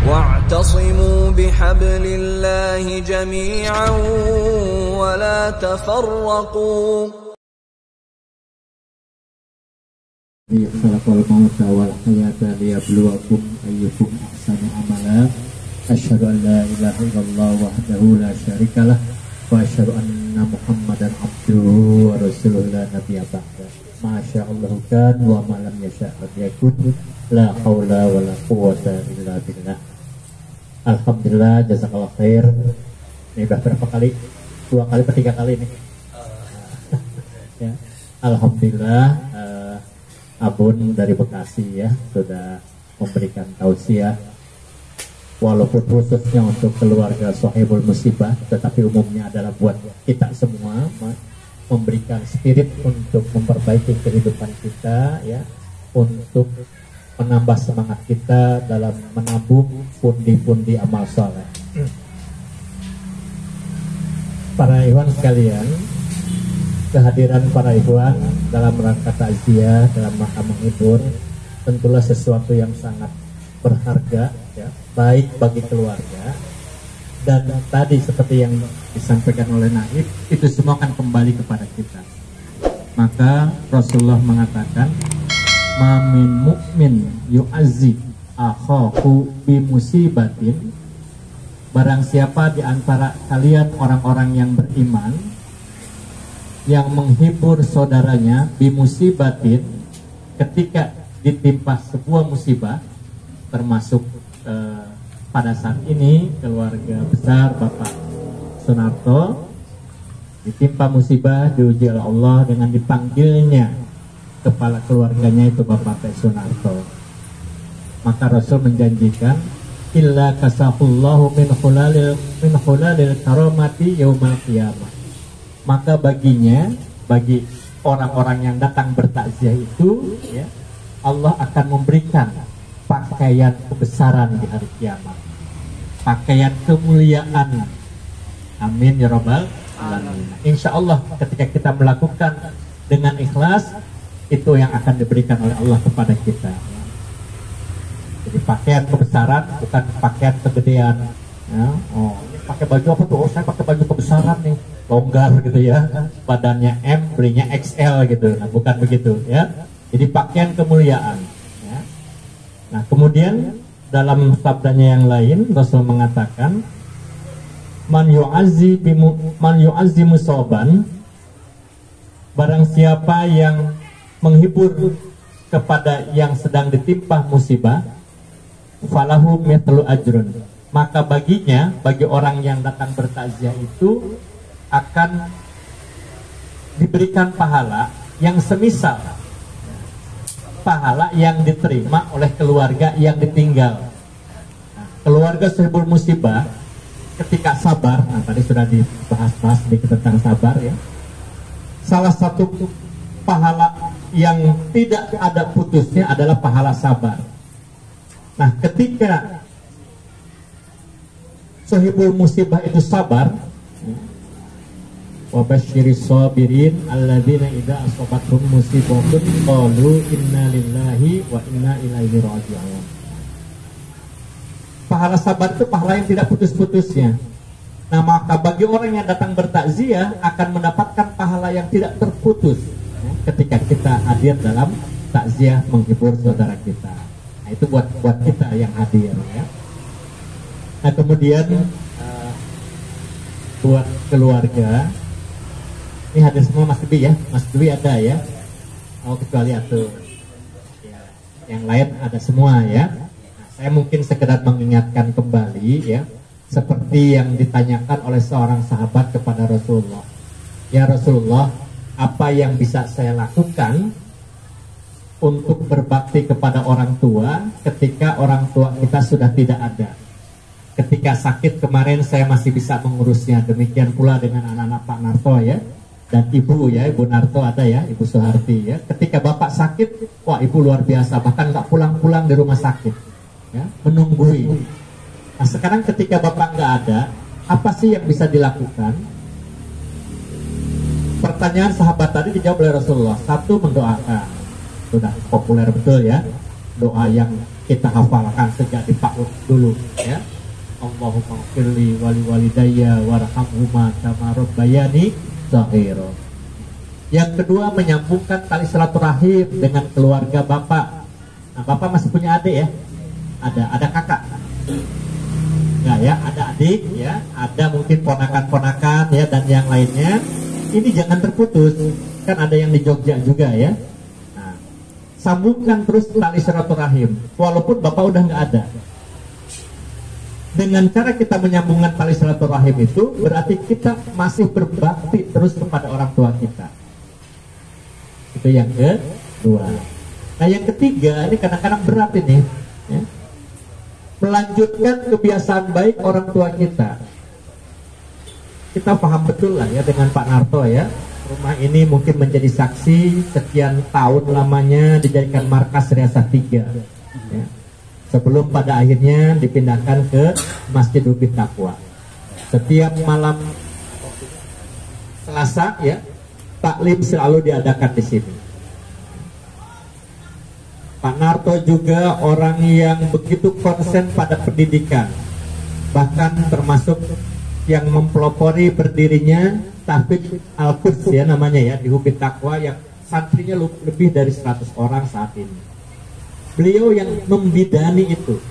واعتصموا بحبل الله جميعا ولا تفرقوا. Khalaqal mauta wal hayata liyabluwakum ayyukum ahsanu amala. Asyhadu an la ilaha illallah wahdahu la syarikalah wa asyhadu anna Muhammadan abduhu wa rasuluhu la nabiyya ba'da. Masyaallahu kan wa ma lam yasha' yakun. La haula wa la quwwata illa billah. Alhamdulillah, jazakallah khair. Ini udah berapa kali? 2 kali atau 3 kali nih? Ya. Alhamdulillah, Abun dari Bekasi ya sudah memberikan tausiah, walaupun khususnya untuk keluarga Sohibul Musibah, tetapi umumnya adalah buat kita semua, memberikan spirit untuk memperbaiki kehidupan kita ya, untuk menambah semangat kita dalam menabung pundi-pundi amal soleh. Para ikhwan sekalian, kehadiran para ikhwan dalam rangka takziah, dalam rangka menghibur, tentulah sesuatu yang sangat berharga ya, baik bagi keluarga, dan tadi seperti yang disampaikan oleh Naib, itu semua akan kembali kepada kita. Maka Rasulullah mengatakan, mamin mukmin yu'azzi akhahu bi musibatin, barang siapa di antara kalian orang-orang yang beriman yang menghibur saudaranya bi musibatin, ketika ditimpa sebuah musibah, termasuk pada saat ini keluarga besar Bapak Sunarto ditimpa musibah, diuji oleh Allah dengan dipanggilnya kepala keluarganya itu Bapak Sunarto. Maka Rasul menjanjikan, illa kasahullahu min khulalil karamati yaumal qiyamah. Maka baginya, bagi orang-orang yang datang bertakziah itu ya, Allah akan memberikan pakaian kebesaran di hari kiamat, pakaian kemuliaan. Amin ya rabbal alamin. Insya Allah ketika kita melakukan dengan ikhlas, itu yang akan diberikan oleh Allah kepada kita. Jadi pakaian kebesaran, bukan pakaian kegedean ya. Oh, ini pakai baju apa tuh? Oh, saya pakai baju kebesaran nih, longgar gitu ya, badannya M, belinya XL gitu. Nah, bukan begitu ya. Jadi pakaian kemuliaan ya. Nah, kemudian dalam sabdanya yang lain Rasul mengatakan, man yu'azzi musoban, barang siapa yang menghibur kepada yang sedang ditimpa musibah, falahu mithlu ajrun, maka baginya, bagi orang yang datang bertakziah itu akan diberikan pahala yang semisal pahala yang diterima oleh keluarga yang ditinggal. Nah, keluarga Sohibul Musibah ketika sabar, nah tadi sudah dibahas sedikit tentang sabar ya. Salah satu pahala yang tidak ada putusnya adalah pahala sabar. Nah, ketika Sohibul Musibah itu sabar, wa basyiris sabirin alladzina idza asabathum musibatun qalu inna lillahi wa inna ilaihi raji'un. Pahala sabar itu pahala yang tidak putus-putusnya. Nah, maka bagi orang yang datang bertakziah akan mendapatkan pahala yang tidak terputus ya, ketika kita hadir dalam takziah menghibur saudara kita. Nah, itu buat kita yang hadir ya. Nah, kemudian buat keluarga, ini hadir semua Mas Dwi ya, Mas Dwi ada ya. Oh, kecuali atuh ya, yang lain ada semua ya. Nah, saya mungkin sekedar mengingatkan kembali ya, seperti yang ditanyakan oleh seorang sahabat kepada Rasulullah. Ya Rasulullah, apa yang bisa saya lakukan untuk berbakti kepada orang tua ketika orang tua kita sudah tidak ada? Ketika sakit kemarin saya masih bisa mengurusnya, demikian pula dengan anak-anak Pak Narto ya, dan ibu ya, Ibu Narto ada ya, Ibu Soeharti ya. Ketika bapak sakit, wah ibu luar biasa, bahkan nggak pulang-pulang di rumah sakit ya, menunggui. Nah, sekarang ketika bapak nggak ada, apa sih yang bisa dilakukan? Pertanyaan sahabat tadi dijawab oleh Rasulullah. Satu, mendoakan. Sudah populer betul ya, doa yang kita hafalkan sejak di PAUD dulu ya. Allahumma firli wali walidayya warhamhuma kama rabbayani shaghira. Yang kedua, menyambungkan tali silaturahim dengan keluarga bapak. Nah, bapak masih punya adik ya? Ada kakak? Enggak ya, ada adik ya, ada mungkin ponakan-ponakan ya dan yang lainnya. Ini jangan terputus. Kan ada yang di Jogja juga ya. Nah, sambungkan terus tali silaturahim walaupun bapak udah nggak ada. Dengan cara kita menyambungkan tali silaturahim itu berarti kita masih berbakti terus kepada orang tua kita. Itu yang kedua. Nah, yang ketiga ini kadang-kadang berat ini ya. Melanjutkan kebiasaan baik orang tua kita. Kita paham betul lah ya dengan Pak Narto ya. Rumah ini mungkin menjadi saksi sekian tahun lamanya dijadikan markas Riasah 3 ya. Sebelum pada akhirnya dipindahkan ke Masjid Ubin Taqwa. Setiap malam Selasa ya, taklim selalu diadakan di sini. Pak Narto juga orang yang begitu konsen pada pendidikan, bahkan termasuk yang mempelopori berdirinya Tahfidz Al-Quds ya namanya ya di Ubin Taqwa yang santrinya lebih dari 100 orang saat ini. Beliau yang membidani itu.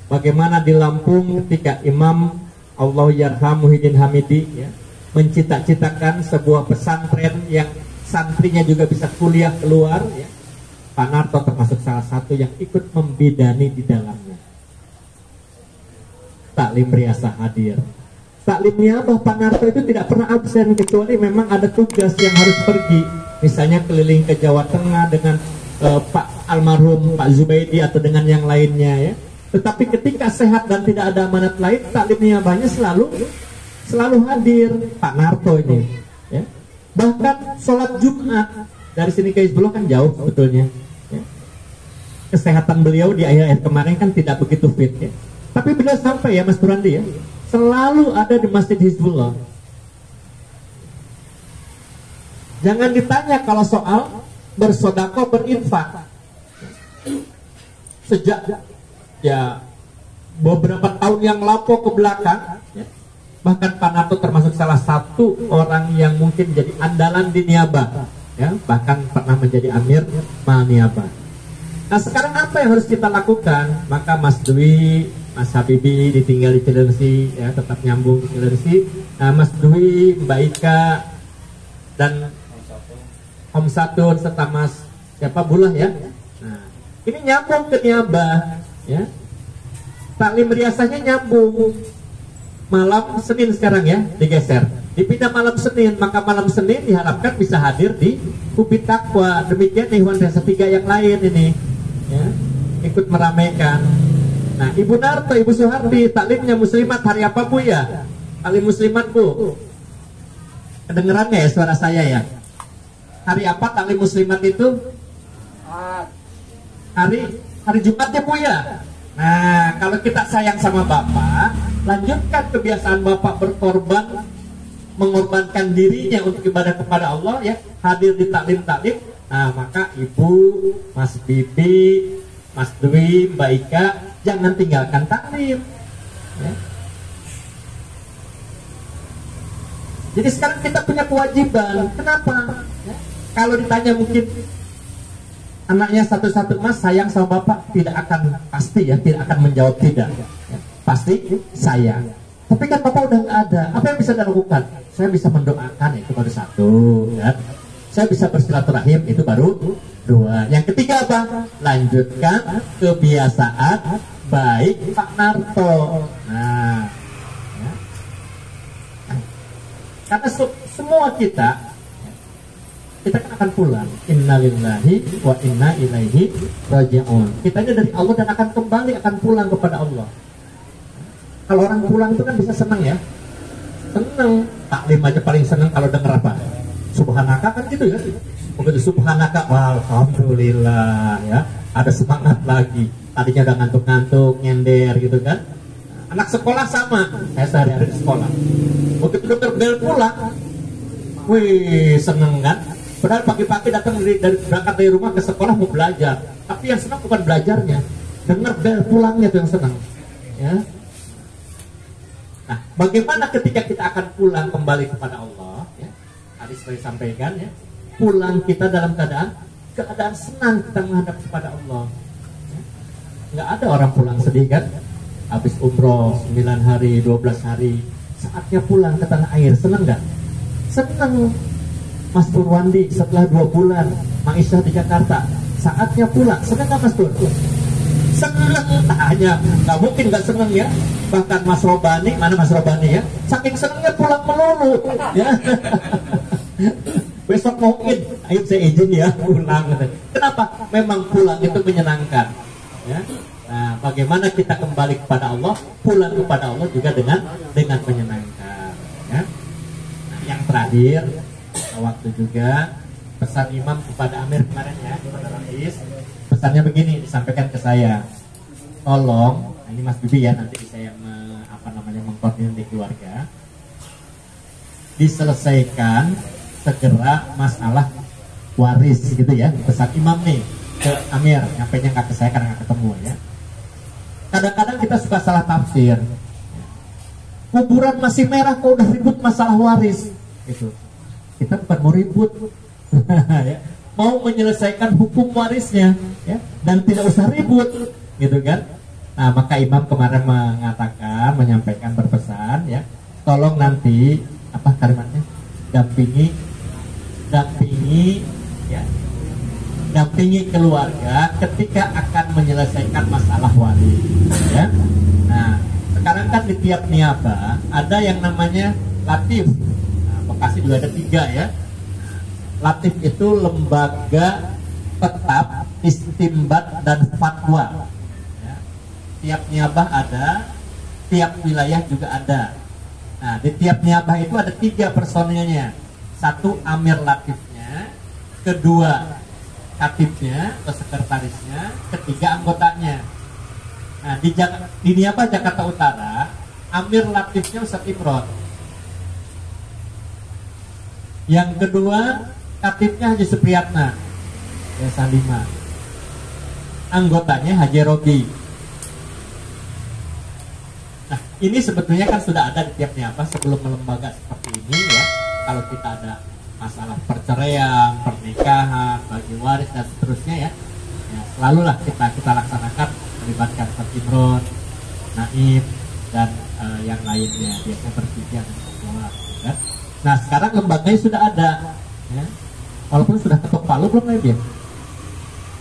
Bagaimana di Lampung ketika Imam Allahyarham Muhyiddin Hamidi ya, mencita-citakan sebuah pesantren yang santrinya juga bisa kuliah keluar ya. Pak Narto termasuk salah satu yang ikut membidani di dalamnya. Taklim Riasah hadir. Taklimnya Pak Narto itu tidak pernah absen kecuali memang ada tugas yang harus pergi. Misalnya keliling ke Jawa Tengah dengan Pak almarhum Pak Zubaidi atau dengan yang lainnya ya. Tetapi ketika sehat dan tidak ada amanat lain, taklimnya banyak selalu hadir Pak Narto ini ya. Bahkan sholat Jumat dari sini ke Hizbullah kan jauh sebetulnya ya. Kesehatan beliau di akhir-akhir kemarin kan tidak begitu fit ya. Tapi beliau sampai ya Mas Turandi ya, selalu ada di Masjid Hizbullah. Jangan ditanya kalau soal bersedekah berinfak. Sejak ya beberapa tahun yang lampau ke belakang ya, bahkan Pak Narto termasuk salah satu orang yang mungkin jadi andalan di Niabah ya, bahkan pernah menjadi Amir Mal Niabah. Nah sekarang apa yang harus kita lakukan? Maka Mas Dwi, Mas Habibi ditinggal di Cilengsi ya, tetap nyambung di Cilengsi. Nah, Mas Dwi, Mbak Ika dan Om Satun serta Mas siapa Bulah ya. Nah, ini nyambung ke Niabah ya. Taklim riasahnya nyambung. Malam Senin sekarang ya digeser. Dipindah malam Senin, maka malam Senin diharapkan bisa hadir di Ubin Taqwa. Demikian Ikhwan Riasah 3 yang lain ini ya, ikut meramaikan. Nah, Ibu Narto, Ibu Suhardi, taklimnya muslimat hari apa Bu ya? Taklim muslimat Bu. Kedengeran nggak ya suara saya ya? Hari apa taklim muslimat itu? Hari Jumat ya Bu ya? Nah, kalau kita sayang sama Bapak, lanjutkan kebiasaan Bapak berkorban, mengorbankan dirinya untuk ibadah kepada Allah ya, hadir di taklim-taklim. Nah, maka Ibu, Mas Bibi, Mas Dwi, Mbak Ika, jangan tinggalkan taklim ya. Jadi sekarang kita punya kewajiban. Kenapa? Ya. Kalau ditanya mungkin anaknya satu-satu, Mas sayang sama Bapak, tidak akan pasti ya, tidak akan menjawab tidak ya. Pasti sayang. Tapi kan Bapak udah nggak ada, apa yang bisa dilakukan? Saya bisa mendoakan, itu baru satu ya. Saya bisa bersilaturahim, itu baru dua. Yang ketiga apa? Lanjutkan kebiasaan baik Pak Narto. Nah ya. Karena semua kita kan akan pulang. Innalillahi wa inna ilaihi raji'un. Kita ini dari Allah dan akan kembali, akan pulang kepada Allah. Kalau orang pulang itu kan bisa senang ya. Senang. Taklim aja paling senang kalau dengar apa? Subhanaka kan gitu ya. Begitu Subhanaka, alhamdulillah ya. Ada semangat lagi. Tadinya udah ngantuk-ngantuk, nyender gitu kan. Anak sekolah sama. Saya sehari-hari di sekolah. Begitu dokter bel pulang, wih seneng kan. Padahal pagi-pagi datang berangkat dari rumah ke sekolah mau belajar. Tapi yang senang bukan belajarnya, dengar bel pulangnya itu yang senang. Ya. Nah, bagaimana ketika kita akan pulang kembali kepada Allah? Ya, tadi sudah disampaikan ya, pulang kita dalam keadaan senang kita menghadap kepada Allah. Ya. Nggak ada orang pulang sedih kan? Habis umroh 9 hari, 12 hari, saatnya pulang ke tanah air, senang nggak? Senang. Mas Purwandi setelah 2 bulan Maisha di Jakarta, saatnya pulang, senang nggak Mas Pur? Senang, hanya nggak mungkin nggak senang ya. Bahkan Mas Robani, mana Mas Robani ya, saking senangnya pulang melulu ya. Besok mau Id, ayo saya izin ya pulang. Kenapa? Memang pulang itu menyenangkan ya. Nah, bagaimana kita kembali kepada Allah, pulang kepada Allah juga dengan menyenangkan ya. Nah, yang terakhir, waktu juga pesan Imam kepada Amir kemarin ya, kepada Rais. Pesannya begini, disampaikan ke saya. Tolong, ini Mas Bibi ya, nanti saya mengkoordinir di keluarga. Diselesaikan segera masalah waris gitu ya. Pesan Imam nih ke Amir, nyampainya nggak ke saya karena nggak ketemu ya. Kadang-kadang kita suka salah tafsir. Kuburan masih merah kok udah ribut masalah waris gitu. Kita bukan mau ribut ya. Mau menyelesaikan hukum warisnya ya, dan tidak usah ribut gitu kan. Nah, maka Imam kemarin menyampaikan berpesan ya, tolong nanti apa kalimatnya, dampingi ya, dampingi keluarga ketika akan menyelesaikan masalah waris ya. Nah, sekarang kan di tiap niaba ada yang namanya latif. Bekasi juga ada 3 ya. Latif itu lembaga tetap istimbat dan fatwa ya. Tiap niabah ada, tiap wilayah juga ada. Nah, di tiap niabah itu ada 3 personilnya. 1 amir latifnya, 2 katibnya atau sekretarisnya, 3 anggotanya. Nah, di niabah Jakarta Utara, amir latifnya Ustadz Imron. Yang 2 katibnya Haji Supriyatna Desa 5, anggotanya Haji Robi. Nah, ini sebetulnya kan sudah ada di tiap niabah sebelum lembaga seperti ini ya. Kalau kita ada masalah perceraian, pernikahan, bagi waris dan seterusnya ya, selalulah kita laksanakan melibatkan Ustadz Imron, Naib dan yang lainnya, biasanya bertiga dan berdua kan. Nah, sekarang lembaganya sudah ada ya. Walaupun sudah ketok palu belum ya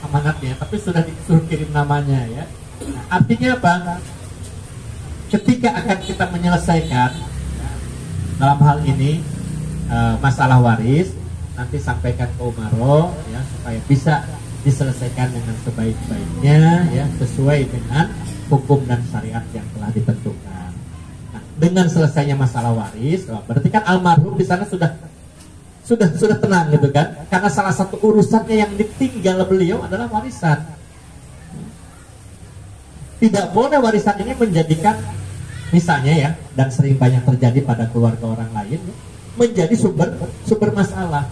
amanatnya, tapi sudah disuruh kirim namanya ya. Nah, artinya apa? Ketika akan kita menyelesaikan ya, dalam hal ini masalah waris, nanti sampaikan ke Umaro ya, supaya bisa diselesaikan dengan sebaik-baiknya ya, sesuai dengan hukum dan syariat yang telah ditentukan. Nah, dengan selesainya masalah waris, berarti kan almarhum di sana sudah tenang gitu kan, karena salah satu urusannya yang ditinggal beliau adalah warisan. Tidak boleh warisan ini menjadikan, misalnya ya, dan sering banyak terjadi pada keluarga orang lain, menjadi sumber masalah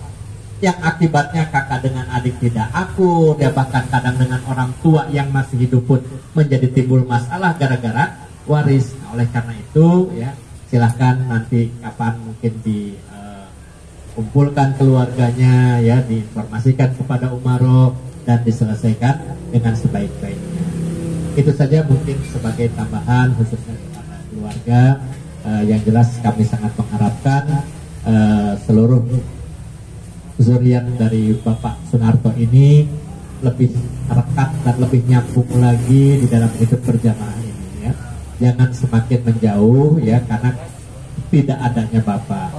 yang akibatnya kakak dengan adik tidak akur, ya bahkan kadang dengan orang tua yang masih hidup pun menjadi timbul masalah gara-gara waris. Nah, oleh karena itu ya, silahkan nanti kapan mungkin kumpulkan keluarganya ya, diinformasikan kepada Umaro dan diselesaikan dengan sebaik-baiknya. Itu saja mungkin sebagai tambahan khususnya kepada keluarga. Yang jelas kami sangat mengharapkan seluruh zuriat dari Bapak Sunarto ini lebih rekat dan lebih nyambung lagi di dalam hidup berjamaah ini ya. Jangan semakin menjauh ya, karena tidak adanya Bapak.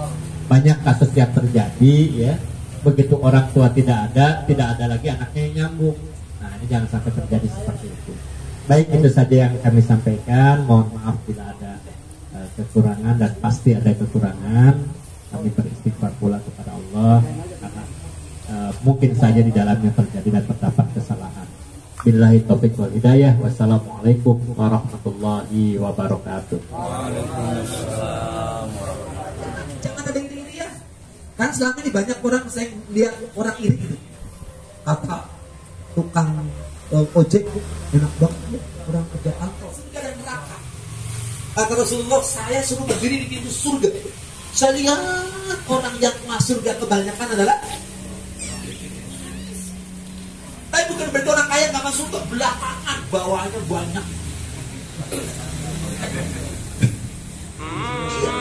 Banyak kasus yang terjadi ya, begitu orang tua tidak ada lagi anaknya yang nyambung. Nah, ini jangan sampai terjadi seperti itu. Baik, itu saja yang kami sampaikan. Mohon maaf bila ada kekurangan, dan pasti ada kekurangan. Kami beristighfar pula kepada Allah karena mungkin saja di dalamnya terjadi dan terdapat kesalahan. Billahi taufiq wal hidayah. Wassalamualaikum warahmatullahi wabarakatuh. Waalaikumsalam warahmatullahi. Jangan ada iri-iri ya. Kan selama ini banyak orang, saya lihat orang iri gitu. Kata tukang ojek enak banget orang kerja kantor surga dan neraka. Kata Rasulullah, saya suruh berdiri di pintu surga. Saya lihat orang yang masuk surga kebanyakan adalah, tapi bukan berarti orang kaya nggak masuk surga, belakangan bawahnya banyak.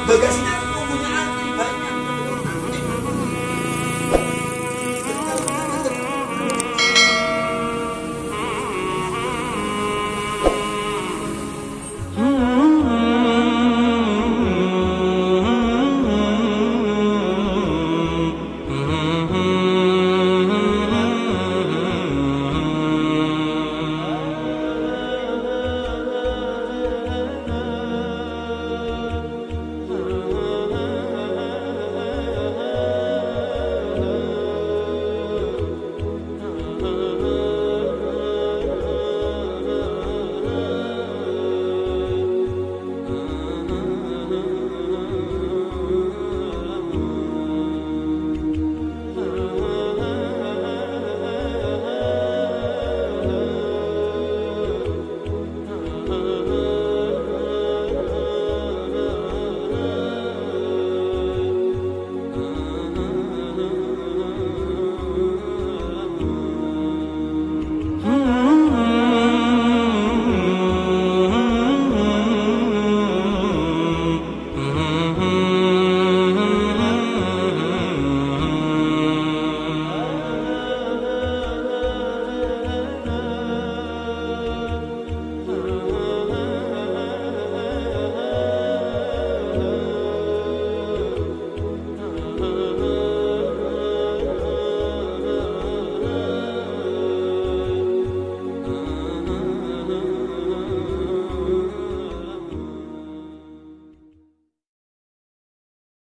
Bagasinya